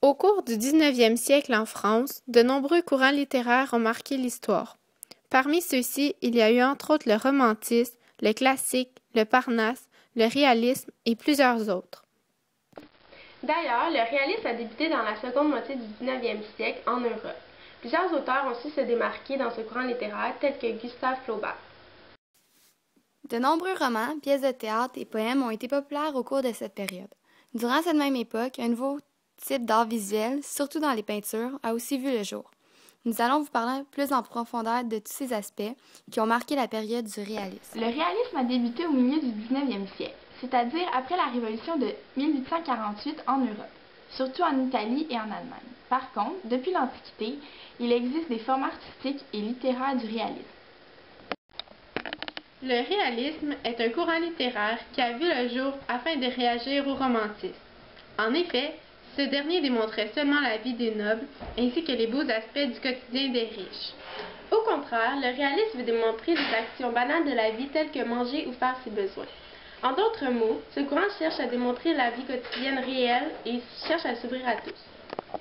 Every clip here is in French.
Au cours du 19e siècle en France, de nombreux courants littéraires ont marqué l'histoire. Parmi ceux-ci, il y a eu entre autres le romantisme, le classique, le parnasse, le réalisme et plusieurs autres. D'ailleurs, le réalisme a débuté dans la seconde moitié du 19e siècle en Europe. Plusieurs auteurs ont su se démarquer dans ce courant littéraire, tels que Gustave Flaubert. De nombreux romans, pièces de théâtre et poèmes ont été populaires au cours de cette période. Durant cette même époque, un nouveau type d'art visuel, surtout dans les peintures, a aussi vu le jour. Nous allons vous parler plus en profondeur de tous ces aspects qui ont marqué la période du réalisme. Le réalisme a débuté au milieu du 19e siècle, c'est-à-dire après la Révolution de 1848 en Europe, surtout en Italie et en Allemagne. Par contre, depuis l'Antiquité, il existe des formes artistiques et littéraires du réalisme. Le réalisme est un courant littéraire qui a vu le jour afin de réagir au romantisme. En effet, ce dernier démontrait seulement la vie des nobles ainsi que les beaux aspects du quotidien des riches. Au contraire, le réalisme veut démontrer des actions banales de la vie telles que manger ou faire ses besoins. En d'autres mots, ce courant cherche à démontrer la vie quotidienne réelle et cherche à s'ouvrir à tous.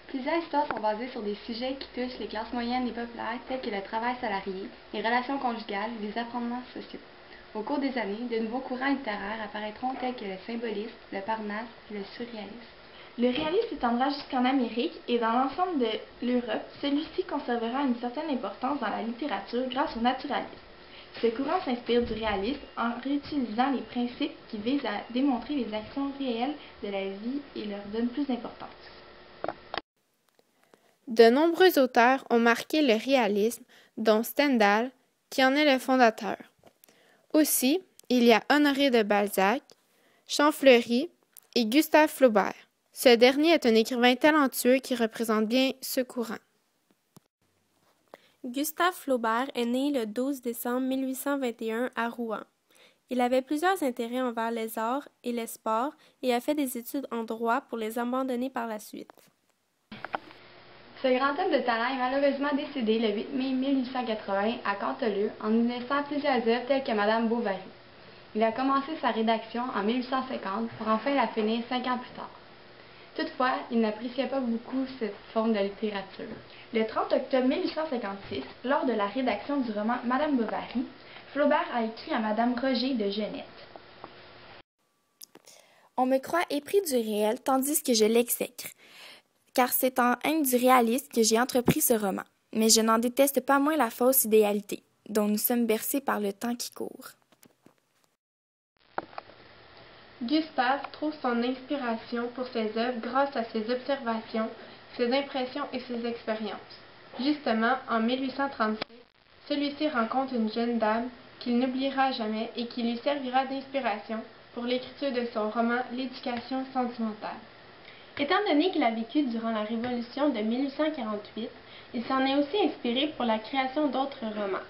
Plusieurs histoires sont basées sur des sujets qui touchent les classes moyennes et populaires tels que le travail salarié, les relations conjugales et les affrontements sociaux. Au cours des années, de nouveaux courants littéraires apparaîtront tels que le symbolisme, le parnasse et le surréalisme. Le réalisme s'étendra jusqu'en Amérique et dans l'ensemble de l'Europe, celui-ci conservera une certaine importance dans la littérature grâce au naturalisme. Ce courant s'inspire du réalisme en réutilisant les principes qui visent à démontrer les actions réelles de la vie et leur donne plus d'importance. De nombreux auteurs ont marqué le réalisme, dont Stendhal, qui en est le fondateur. Aussi, il y a Honoré de Balzac, Champfleury et Gustave Flaubert. Ce dernier est un écrivain talentueux qui représente bien ce courant. Gustave Flaubert est né le 12 décembre 1821 à Rouen. Il avait plusieurs intérêts envers les arts et les sports et a fait des études en droit pour les abandonner par la suite. Ce grand homme de talent est malheureusement décédé le 8 mai 1880 à Canteleu en nous laissant plusieurs œuvres telles que Madame Bovary. Il a commencé sa rédaction en 1850 pour enfin la finir 5 ans plus tard. Toutefois, il n'appréciait pas beaucoup cette forme de littérature. Le 30 octobre 1856, lors de la rédaction du roman Madame Bovary, Flaubert a écrit à Madame Roger de Genette. On me croit épris du réel tandis que je l'exècre, car c'est en haine du réalisme que j'ai entrepris ce roman. Mais je n'en déteste pas moins la fausse idéalité, dont nous sommes bercés par le temps qui court. Gustave trouve son inspiration pour ses œuvres grâce à ses observations, ses impressions et ses expériences. Justement, en 1836, celui-ci rencontre une jeune dame qu'il n'oubliera jamais et qui lui servira d'inspiration pour l'écriture de son roman L'éducation sentimentale. Étant donné qu'il a vécu durant la Révolution de 1848, il s'en est aussi inspiré pour la création d'autres romans.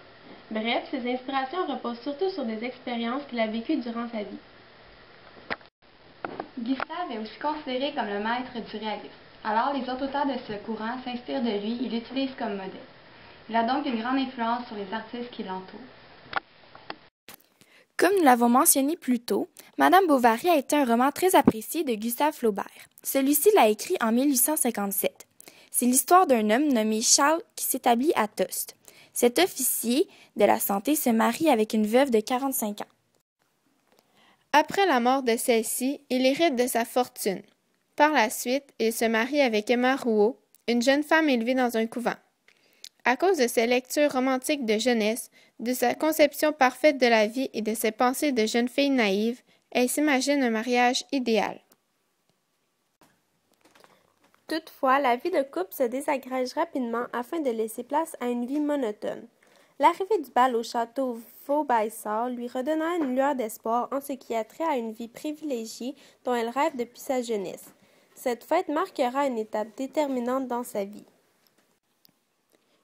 Bref, ses inspirations reposent surtout sur des expériences qu'il a vécues durant sa vie. Gustave est aussi considéré comme le maître du réalisme. Alors, les autres auteurs de ce courant s'inspirent de lui et l'utilisent comme modèle. Il a donc une grande influence sur les artistes qui l'entourent. Comme nous l'avons mentionné plus tôt, Madame Bovary a été un roman très apprécié de Gustave Flaubert. Celui-ci l'a écrit en 1857. C'est l'histoire d'un homme nommé Charles qui s'établit à Tostes. Cet officier de la santé se marie avec une veuve de 45 ans. Après la mort de celle-ci, il hérite de sa fortune. Par la suite, il se marie avec Emma Rouault, une jeune femme élevée dans un couvent. À cause de ses lectures romantiques de jeunesse, de sa conception parfaite de la vie et de ses pensées de jeune fille naïve, elle s'imagine un mariage idéal. Toutefois, la vie de couple se désagrège rapidement afin de laisser place à une vie monotone. L'arrivée du bal au château Vaubyessard lui redonna une lueur d'espoir en ce qui a trait à une vie privilégiée dont elle rêve depuis sa jeunesse. Cette fête marquera une étape déterminante dans sa vie.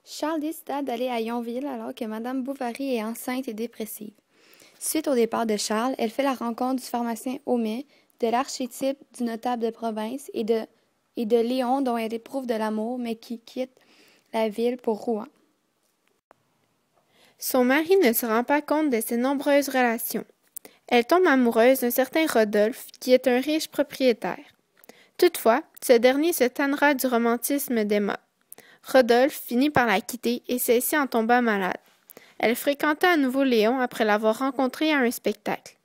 Charles décida d'aller à Yonville alors que Madame Bovary est enceinte et dépressive. Suite au départ de Charles, elle fait la rencontre du pharmacien Homais, de l'archétype du notable de province et de Léon dont elle éprouve de l'amour mais qui quitte la ville pour Rouen. Son mari ne se rend pas compte de ses nombreuses relations. Elle tombe amoureuse d'un certain Rodolphe qui est un riche propriétaire. Toutefois, ce dernier se tannera du romantisme d'Emma. Rodolphe finit par la quitter et celle-ci en tomba malade. Elle fréquenta à nouveau Léon après l'avoir rencontré à un spectacle.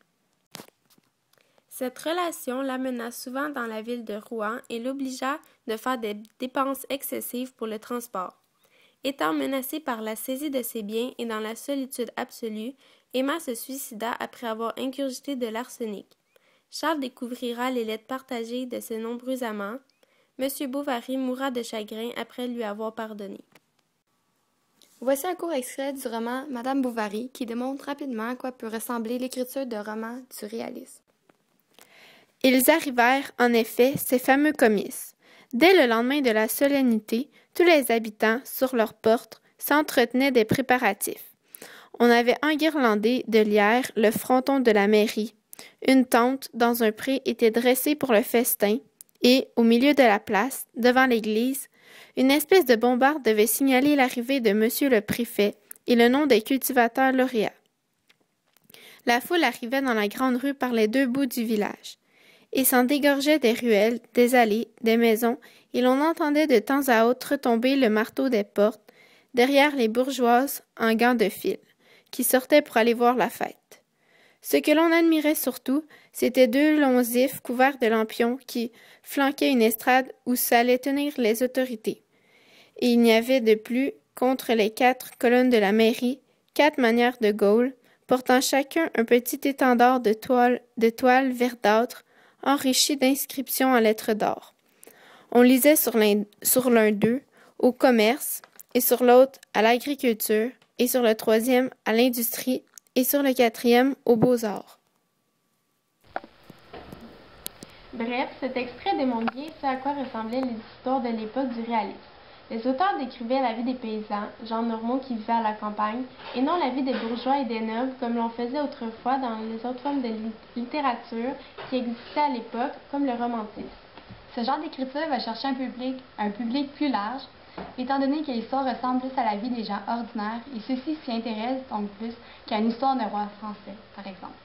Cette relation l'amena souvent dans la ville de Rouen et l'obligea de faire des dépenses excessives pour le transport. Étant menacée par la saisie de ses biens et dans la solitude absolue, Emma se suicida après avoir ingurgité de l'arsenic. Charles découvrira les lettres partagées de ses nombreux amants. Monsieur Bovary mourra de chagrin après lui avoir pardonné. Voici un court extrait du roman Madame Bovary qui démontre rapidement à quoi peut ressembler l'écriture de romans du réalisme. Ils arrivèrent, en effet, ces fameux comices. Dès le lendemain de la solennité, tous les habitants, sur leurs portes, s'entretenaient des préparatifs. On avait enguirlandé de lierre le fronton de la mairie. Une tente dans un pré était dressée pour le festin, et, au milieu de la place, devant l'église, une espèce de bombarde devait signaler l'arrivée de monsieur le préfet et le nom des cultivateurs lauréats. La foule arrivait dans la grande rue par les deux bouts du village, et s'en dégorgeait des ruelles, des allées, des maisons, et l'on entendait de temps à autre retomber le marteau des portes, derrière les bourgeoises en gants de fil, qui sortaient pour aller voir la fête. Ce que l'on admirait surtout, c'étaient deux longs ifs couverts de lampions qui flanquaient une estrade où s'allaient tenir les autorités. Et il n'y avait de plus, contre les 4 colonnes de la mairie, 4 manières de Gaulle, portant chacun un petit étendard de toile verdâtre, enrichi d'inscriptions en lettres d'or. On lisait sur l'un d'eux, au commerce, et sur l'autre, à l'agriculture, et sur le troisième, à l'industrie, et sur le quatrième, aux beaux-arts. Bref, cet extrait démontre bien ce à quoi ressemblaient les histoires de l'époque du réalisme. Les auteurs décrivaient la vie des paysans, gens normaux qui vivaient à la campagne, et non la vie des bourgeois et des nobles comme l'on faisait autrefois dans les autres formes de littérature qui existaient à l'époque, comme le romantisme. Ce genre d'écriture va chercher un public plus large, étant donné que l'histoire ressemble plus à la vie des gens ordinaires, et ceux-ci s'y intéressent donc plus qu'à une histoire d'un roi français, par exemple.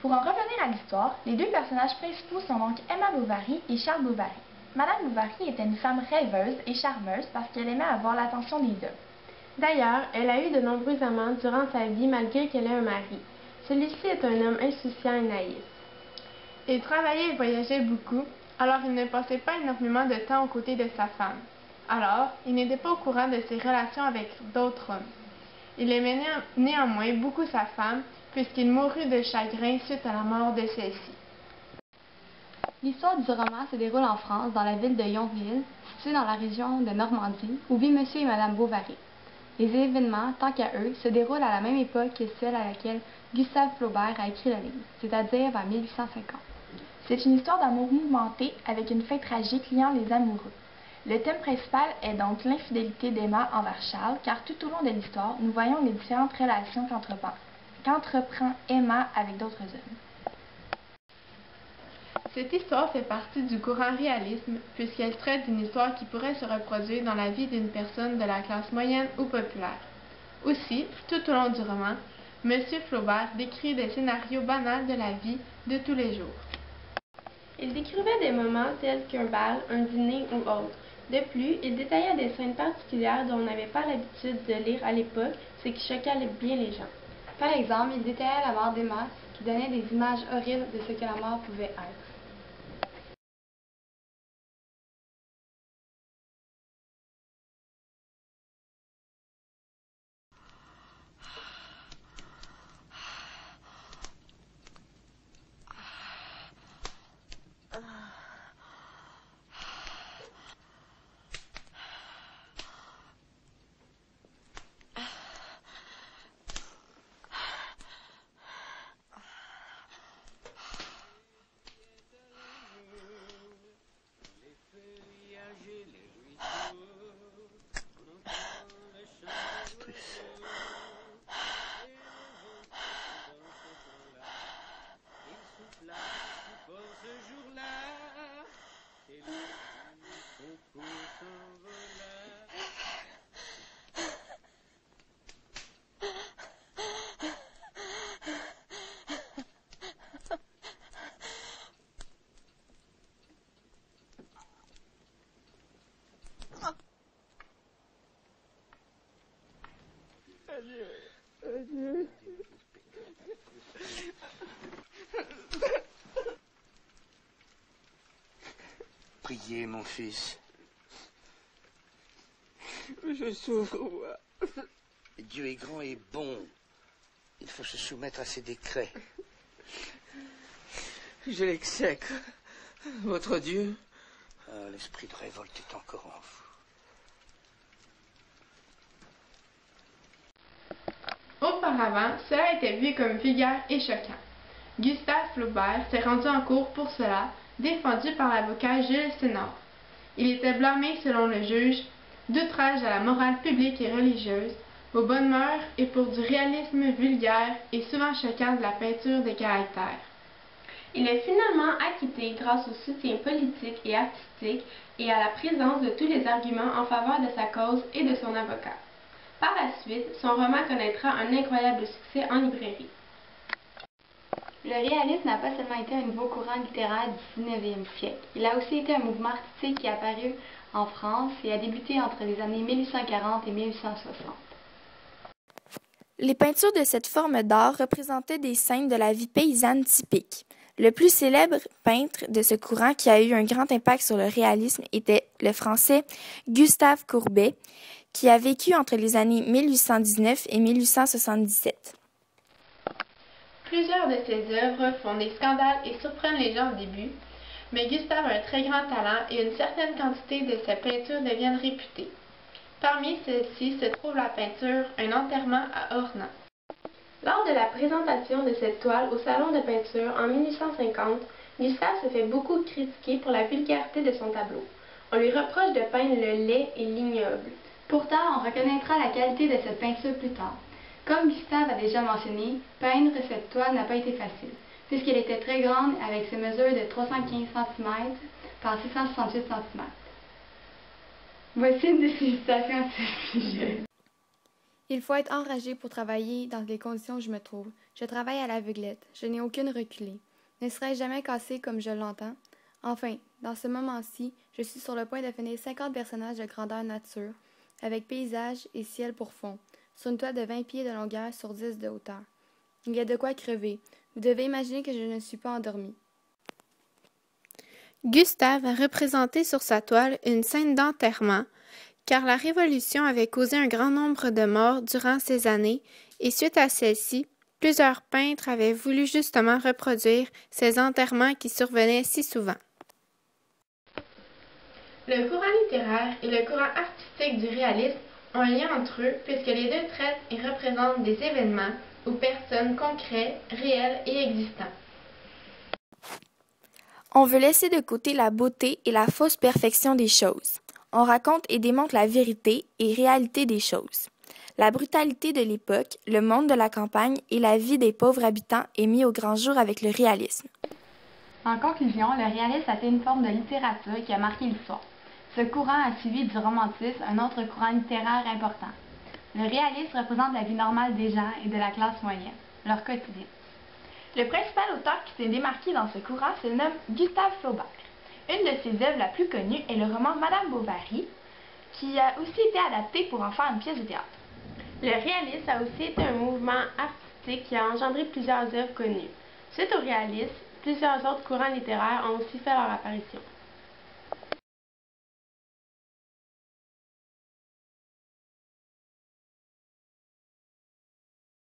Pour en revenir à l'histoire, les deux personnages principaux sont donc Emma Bovary et Charles Bovary. Madame Bovary était une femme rêveuse et charmeuse parce qu'elle aimait avoir l'attention des hommes. D'ailleurs, elle a eu de nombreux amants durant sa vie malgré qu'elle ait un mari. Celui-ci est un homme insouciant et naïf. Il travaillait et voyageait beaucoup, alors il ne passait pas énormément de temps aux côtés de sa femme. Alors, il n'était pas au courant de ses relations avec d'autres hommes. Il aimait néanmoins beaucoup sa femme, puisqu'il mourut de chagrin suite à la mort de celle-ci. L'histoire du roman se déroule en France, dans la ville de Yonville, située dans la région de Normandie, où vit Monsieur et Madame Bovary. Les événements, tant qu'à eux, se déroulent à la même époque que celle à laquelle Gustave Flaubert a écrit le livre, c'est-à-dire vers 1850. C'est une histoire d'amour mouvementée avec une fin tragique liant les amoureux. Le thème principal est donc l'infidélité d'Emma envers Charles, car tout au long de l'histoire, nous voyons les différentes relations qu'entreprend Emma avec d'autres hommes. Cette histoire fait partie du courant réalisme, puisqu'elle traite d'une histoire qui pourrait se reproduire dans la vie d'une personne de la classe moyenne ou populaire. Aussi, tout au long du roman, M. Flaubert décrit des scénarios banals de la vie de tous les jours. Il décrivait des moments tels qu'un bal, un dîner ou autre. De plus, il détaillait des scènes particulières dont on n'avait pas l'habitude de lire à l'époque, ce qui choquait bien les gens. Par exemple, il détaillait la mort d'Emma, qui donnait des images horribles de ce que la mort pouvait être. pitié, mon fils. Je souffre, moi. Dieu est grand et bon. Il faut se soumettre à ses décrets. Je l'exècre. Votre Dieu. Ah, l'esprit de révolte est encore en vous. Auparavant, cela était vu comme vulgaire et choquant. Gustave Flaubert s'est rendu en cour pour cela, défendu par l'avocat Jules Sénard. Il était blâmé, selon le juge, d'outrage à la morale publique et religieuse, aux bonnes mœurs et pour du réalisme vulgaire et souvent choquant de la peinture des caractères. Il est finalement acquitté grâce au soutien politique et artistique et à la présence de tous les arguments en faveur de sa cause et de son avocat. Par la suite, son roman connaîtra un incroyable succès en librairie. Le réalisme n'a pas seulement été un nouveau courant littéraire du 19e siècle, il a aussi été un mouvement artistique qui est apparu en France et a débuté entre les années 1840 et 1860. Les peintures de cette forme d'art représentaient des scènes de la vie paysanne typique. Le plus célèbre peintre de ce courant qui a eu un grand impact sur le réalisme était le Français Gustave Courbet, qui a vécu entre les années 1819 et 1877. Plusieurs de ses œuvres font des scandales et surprennent les gens au début, mais Gustave a un très grand talent et une certaine quantité de ses peintures deviennent réputées. Parmi celles-ci se trouve la peinture Un enterrement à Ornans. Lors de la présentation de cette toile au salon de peinture en 1850, Gustave se fait beaucoup critiquer pour la vulgarité de son tableau. On lui reproche de peindre le laid et l'ignoble. Pourtant, on reconnaîtra la qualité de cette peinture plus tard. Comme Gustave a déjà mentionné, peindre cette toile n'a pas été facile, puisqu'elle était très grande avec ses mesures de 315 cm par 668 cm. Voici une de ses citations à ce sujet. Il faut être enragé pour travailler dans les conditions où je me trouve. Je travaille à l'aveuglette. Je n'ai aucune reculée. Ne serais-je jamais cassé comme je l'entends? Enfin, dans ce moment-ci, je suis sur le point de finir 50 personnages de grandeur nature, avec paysage et ciel pour fond, sur une toile de 20 pieds de longueur sur 10 de hauteur. Il y a de quoi crever. Vous devez imaginer que je ne suis pas endormi. Gustave a représenté sur sa toile une scène d'enterrement, car la Révolution avait causé un grand nombre de morts durant ces années, et suite à celle-ci, plusieurs peintres avaient voulu justement reproduire ces enterrements qui survenaient si souvent. Le courant littéraire et le courant artistique du réalisme ont un lien entre eux puisque les deux traitent et représentent des événements ou personnes concrets, réels et existants. On veut laisser de côté la beauté et la fausse perfection des choses. On raconte et démontre la vérité et réalité des choses. La brutalité de l'époque, le monde de la campagne et la vie des pauvres habitants est mis au grand jour avec le réalisme. En conclusion, le réalisme a été une forme de littérature qui a marqué l'histoire. Ce courant a suivi du romantisme, un autre courant littéraire important. Le réalisme représente la vie normale des gens et de la classe moyenne, leur quotidien. Le principal auteur qui s'est démarqué dans ce courant se nomme Gustave Flaubert. Une de ses œuvres la plus connue est le roman Madame Bovary, qui a aussi été adapté pour en faire une pièce de théâtre. Le réalisme a aussi été un mouvement artistique qui a engendré plusieurs œuvres connues. Suite au réalisme, plusieurs autres courants littéraires ont aussi fait leur apparition.